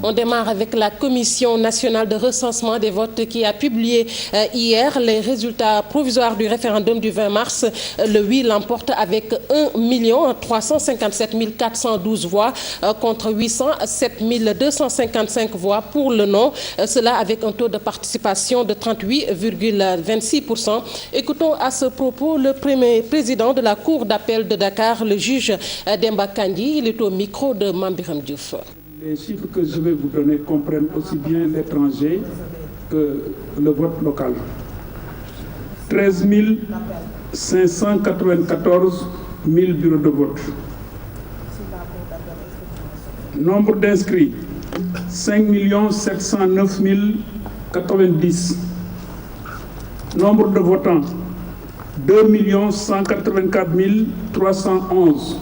On démarre avec la Commission nationale de recensement des votes qui a publié hier les résultats provisoires du référendum du 20 mars. Le oui l'emporte avec 1 357 412 voix contre 807 255 voix pour le non. Cela avec un taux de participation de 38,26%. Écoutons à ce propos le premier président de la Cour d'appel de Dakar, le juge Demba Kandji. Il est au micro de Mambiram Diouf. Les chiffres que je vais vous donner comprennent aussi bien l'étranger que le vote local. 13 594 000 bureaux de vote. Nombre d'inscrits, 5 709 090. Nombre de votants, 2 184 311.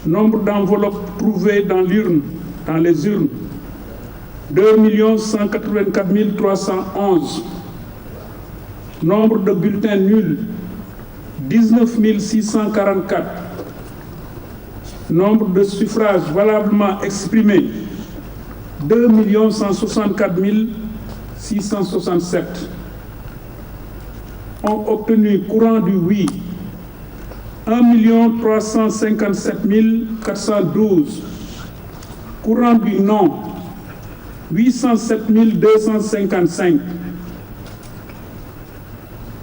Nombre d'enveloppes trouvées dans les urnes, 2 184 311. Nombre de bulletins nuls, 19 644. Nombre de suffrages valablement exprimés, 2 164 667. Ont obtenu courant du oui 1 357 412. Courant du non 807 255.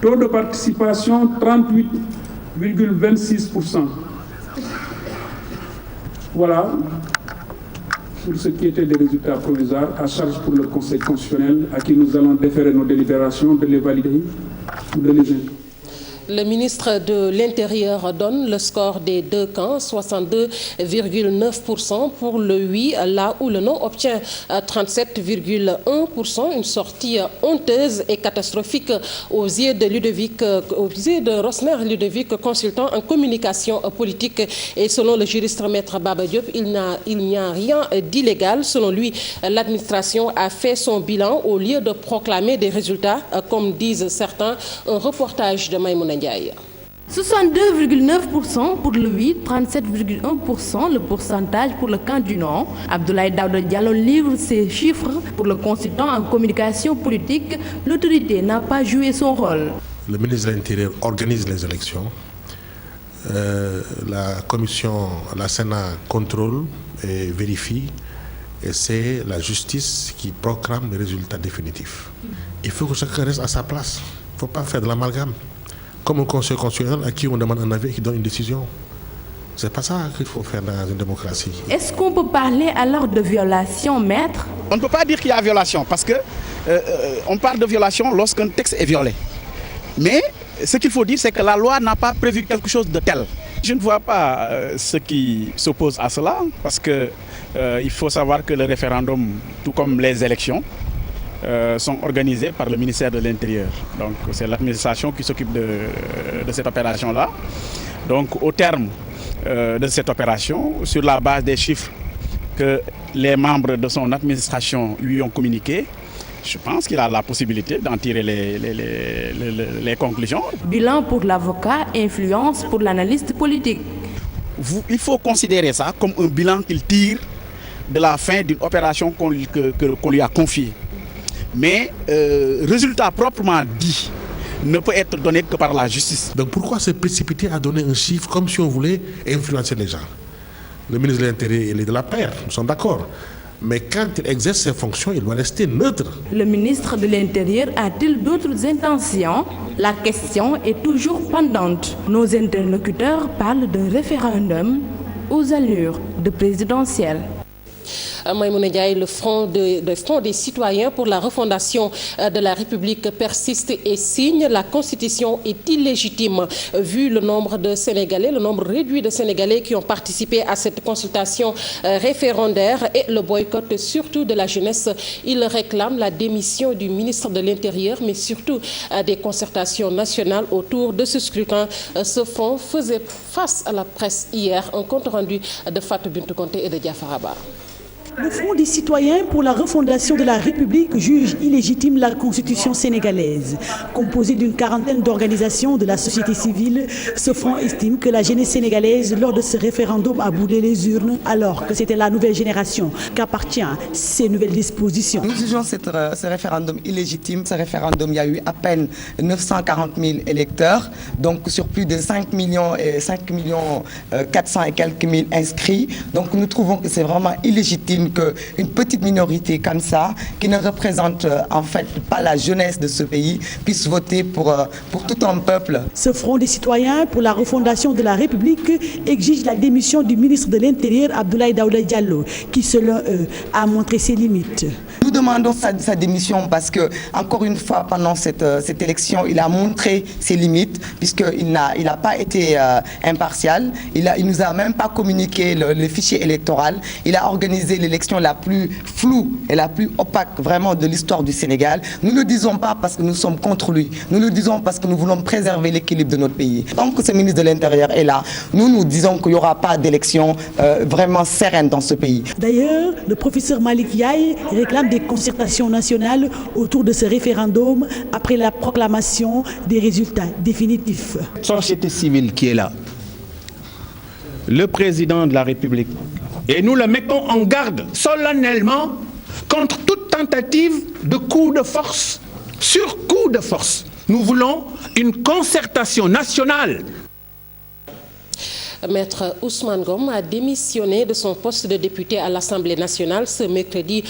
Taux de participation 38,26%. Voilà pour ce qui était des résultats provisoires, à charge pour le Conseil constitutionnel à qui nous allons déférer nos délibérations, de les valider ou de les inclure. Le ministre de l'Intérieur donne le score des deux camps, 62,9% pour le oui, là où le non obtient 37,1%. Une sortie honteuse et catastrophique aux yeux de Rosner Ludovic, consultant en communication politique. Et selon le juriste maître Baba Diop, il n'y a rien d'illégal. Selon lui, l'administration a fait son bilan au lieu de proclamer des résultats, comme disent certains. Un reportage de Maïmouna Ndiaye. 62,9% pour le oui, 37,1% le pourcentage pour le camp du non. Abdoulaye Daouda Diallo livre ces chiffres. Pour le consultant en communication politique, l'autorité n'a pas joué son rôle. Le ministre de l'Intérieur organise les élections. La commission, la Sénat contrôle et vérifie. Et c'est la justice qui proclame les résultats définitifs. Il faut que chacun reste à sa place. Il ne faut pas faire de l'amalgame. Comme un conseil constitutionnel à qui on demande un avis et qui donne une décision. C'est pas ça qu'il faut faire dans une démocratie. Est-ce qu'on peut parler alors de violation, maître? On ne peut pas dire qu'il y a violation parce que on parle de violation lorsqu'un texte est violé. Mais ce qu'il faut dire, c'est que la loi n'a pas prévu quelque chose de tel. Je ne vois pas ce qui s'oppose à cela parce que il faut savoir que le référendum, tout comme les élections, sont organisés par le ministère de l'Intérieur. Donc c'est l'administration qui s'occupe de cette opération-là. Donc au terme de cette opération, sur la base des chiffres que les membres de son administration lui ont communiqués, je pense qu'il a la possibilité d'en tirer les conclusions. Bilan pour l'avocat, influence pour l'analyste politique. Il faut considérer ça comme un bilan qu'il tire de la fin d'une opération qu'on lui a confiée. Mais résultat proprement dit ne peut être donné que par la justice. Donc pourquoi se précipiter à donner un chiffre comme si on voulait influencer les gens? Le ministre de l'Intérieur, il est de la paire, nous sommes d'accord. Mais quand il exerce ses fonctions, il doit rester neutre. Le ministre de l'Intérieur a-t-il d'autres intentions? La question est toujours pendante. Nos interlocuteurs parlent d'un référendum aux allures de présidentielle. Maïmouna Ndiaye, le front des citoyens pour la refondation de la République persiste et signe. La Constitution est illégitime vu le nombre de Sénégalais, le nombre réduit de Sénégalais qui ont participé à cette consultation référendaire et le boycott surtout de la jeunesse. Il réclame la démission du ministre de l'Intérieur, mais surtout des concertations nationales autour de ce scrutin. Ce front faisait face à la presse hier, un compte rendu de Fatou Bintou Conté et de Diafaraba. Le Front des citoyens pour la refondation de la République juge illégitime la Constitution sénégalaise. Composé d'une quarantaine d'organisations de la société civile, ce front estime que la jeunesse sénégalaise, lors de ce référendum, a boudé les urnes, alors que c'était la nouvelle génération qu'appartient ces nouvelles dispositions. Nous jugeons ce référendum illégitime. Ce référendum, il y a eu à peine 940 000 électeurs, donc sur plus de 5 millions 400 et quelques mille inscrits. Donc nous trouvons que c'est vraiment illégitime qu'une petite minorité comme ça, qui ne représente en fait pas la jeunesse de ce pays, puisse voter pour tout un peuple. Ce Front des citoyens pour la refondation de la République exige la démission du ministre de l'Intérieur, Abdoulaye Daouda Diallo, qui selon eux a montré ses limites. Nous demandons sa démission parce que, encore une fois, pendant cette élection, il a montré ses limites, puisqu'il n'a pas été impartial. Il nous a même pas communiqué le fichier électoral. Il a organisé l'élection la plus floue et la plus opaque vraiment de l'histoire du Sénégal. Nous ne le disons pas parce que nous sommes contre lui. Nous le disons parce que nous voulons préserver l'équilibre de notre pays. Tant que ce ministre de l'Intérieur est là, nous disons qu'il n'y aura pas d'élection vraiment sereine dans ce pays. D'ailleurs, le professeur Malik Yaye réclame des concertations nationales autour de ce référendum après la proclamation des résultats définitifs. Société civile qui est là, le président de la République, et nous le mettons en garde solennellement contre toute tentative de coup de force sur coup de force. Nous voulons une concertation nationale. Maître Ousmane Ngom a démissionné de son poste de député à l'Assemblée nationale ce mercredi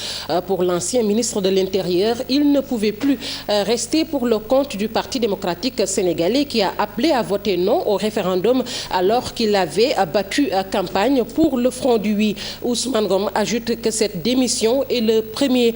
pour l'ancien ministre de l'Intérieur. Il ne pouvait plus rester pour le compte du Parti démocratique sénégalais qui a appelé à voter non au référendum alors qu'il avait battu campagne pour le Front du Oui. Ousmane Ngom ajoute que cette démission est le premier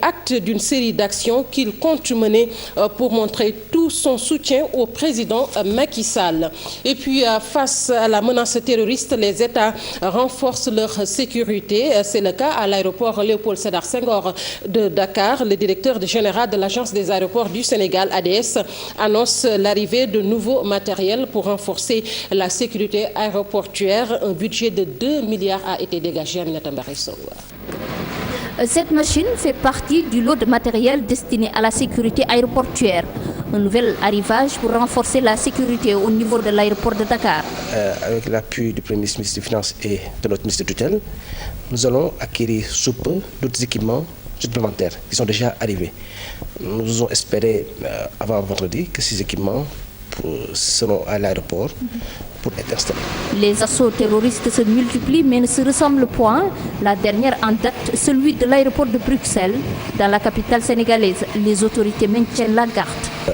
acte d'une série d'actions qu'il compte mener pour montrer tout son soutien au président Macky Sall. Et puis, face à la menace terroriste, les États renforcent leur sécurité. C'est le cas à l'aéroport Léopold Sédar Senghor de Dakar. Le directeur général de l'Agence des aéroports du Sénégal, ADS, annonce l'arrivée de nouveaux matériels pour renforcer la sécurité aéroportuaire. Un budget de 2 milliards a été dégagé à Aminata Mbaré Sow. Cette machine fait partie du lot de matériel destiné à la sécurité aéroportuaire. Un nouvel arrivage pour renforcer la sécurité au niveau de l'aéroport de Dakar. Avec l'appui du Premier ministre des Finances et de notre ministre de tutelle, nous allons acquérir sous peu d'autres équipements supplémentaires qui sont déjà arrivés. Nous avons espéré avant vendredi que ces équipements seront à l'aéroport pour être installés. Les assauts terroristes se multiplient mais ne se ressemblent point. La dernière en date, celui de l'aéroport de Bruxelles, dans la capitale sénégalaise. Les autorités maintiennent la garde.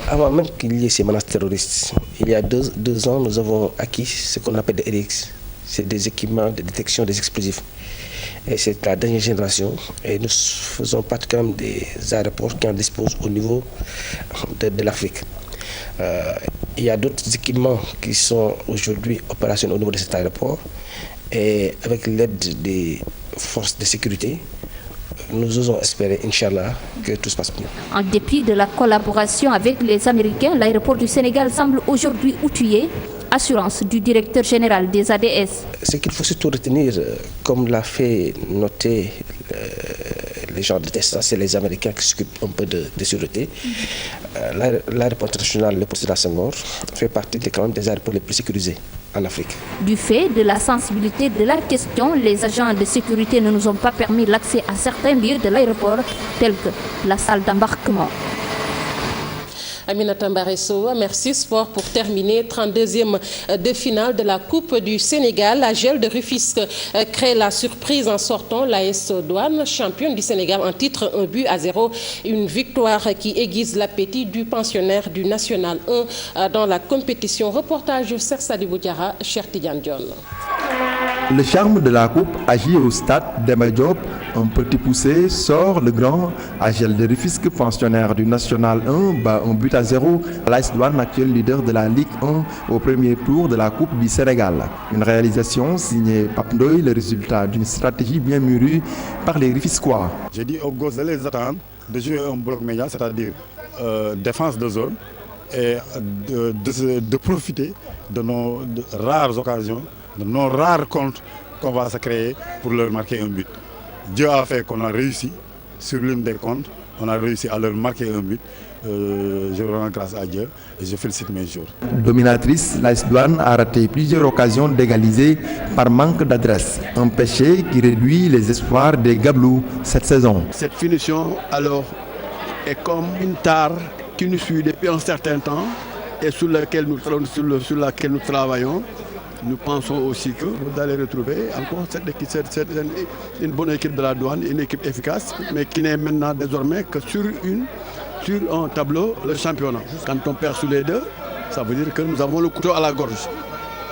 Avant même qu'il y ait ces menaces terroristes, il y a deux ans, nous avons acquis ce qu'on appelle des RX. C'est des équipements de détection des explosifs. Et c'est la dernière génération. Et nous faisons partie quand même des aéroports qui en disposent au niveau de l'Afrique. Il y a d'autres équipements qui sont aujourd'hui opérationnels au niveau de cet aéroport. Et avec l'aide des forces de sécurité, nous osons espérer, Inch'Allah, que tout se passe bien. En dépit de la collaboration avec les Américains, l'aéroport du Sénégal semble aujourd'hui outillé. Assurance du directeur général des ADS. Ce qu'il faut surtout retenir, comme l'a fait noter les gens de test, c'est les Américains qui s'occupent un peu de sûreté. L'aéroport international Léopold Sédar Senghor fait partie des aéroports les plus sécurisés en Afrique. Du fait de la sensibilité de la question, les agents de sécurité ne nous ont pas permis l'accès à certains lieux de l'aéroport, tels que la salle d'embarquement. Aminata Mbaré Sow, merci sport pour terminer. 32e de finale de la Coupe du Sénégal. La GEL de Rufisque crée la surprise en sortant l'AS Douane, championne du Sénégal en titre 1-0. Une victoire qui aiguise l'appétit du pensionnaire du National 1 dans la compétition. Reportage de Serge Sadibou Diarra, Cheikh Tidiane Dione. Le charme de la coupe agit au stade Demba Diop. Un petit poussé sort le grand. AGEL de Rufisque, pensionnaire du National 1, bat 1-0. L'AS Douane, actuel leader de la Ligue 1 au premier tour de la Coupe du Sénégal. Une réalisation signée Pape Ndoye, le résultat d'une stratégie bien mûrie par les Rufisquois. J'ai dit aux gosses de les attendre de jouer un bloc médian, c'est-à-dire défense de zone, et de profiter de nos rares occasions, de nos rares comptes qu'on va se créer pour leur marquer un but. Dieu a fait qu'on a réussi sur l'une des comptes, on a réussi à leur marquer un but. Je rends grâce à Dieu et je félicite mes joueurs. Dominatrice, l'AS Douanes a raté plusieurs occasions d'égaliser par manque d'adresse. Un péché qui réduit les espoirs des Gablous cette saison. Cette finition alors est comme une tare qui nous suit depuis un certain temps et sur laquelle nous travaillons. Nous pensons aussi que vous allez retrouver encore une bonne équipe de la Douane, une équipe efficace, mais qui n'est maintenant désormais que sur un tableau, le championnat. Quand on perd sur les deux, ça veut dire que nous avons le couteau à la gorge.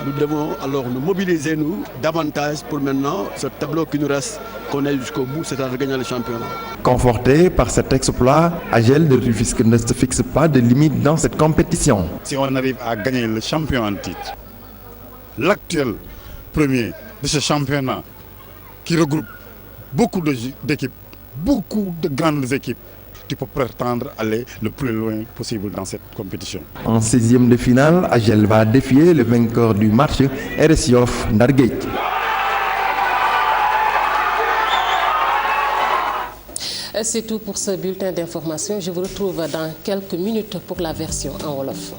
Nous devons alors nous mobiliser davantage pour maintenant ce tableau qui nous reste, qu'on ait jusqu'au bout, c'est-à-dire gagner le championnat. Conforté par cet exploit, AGEL de Rufisque ne se fixe pas de limite dans cette compétition. Si on arrive à gagner le champion en titre, l'actuel premier de ce championnat qui regroupe beaucoup d'équipes, beaucoup de grandes équipes, tu peux prétendre aller le plus loin possible dans cette compétition. En 16e de finale, AGEL va défier le vainqueur du match, RS Yoff Ndarguej. C'est tout pour ce bulletin d'information. Je vous retrouve dans quelques minutes pour la version en wolof.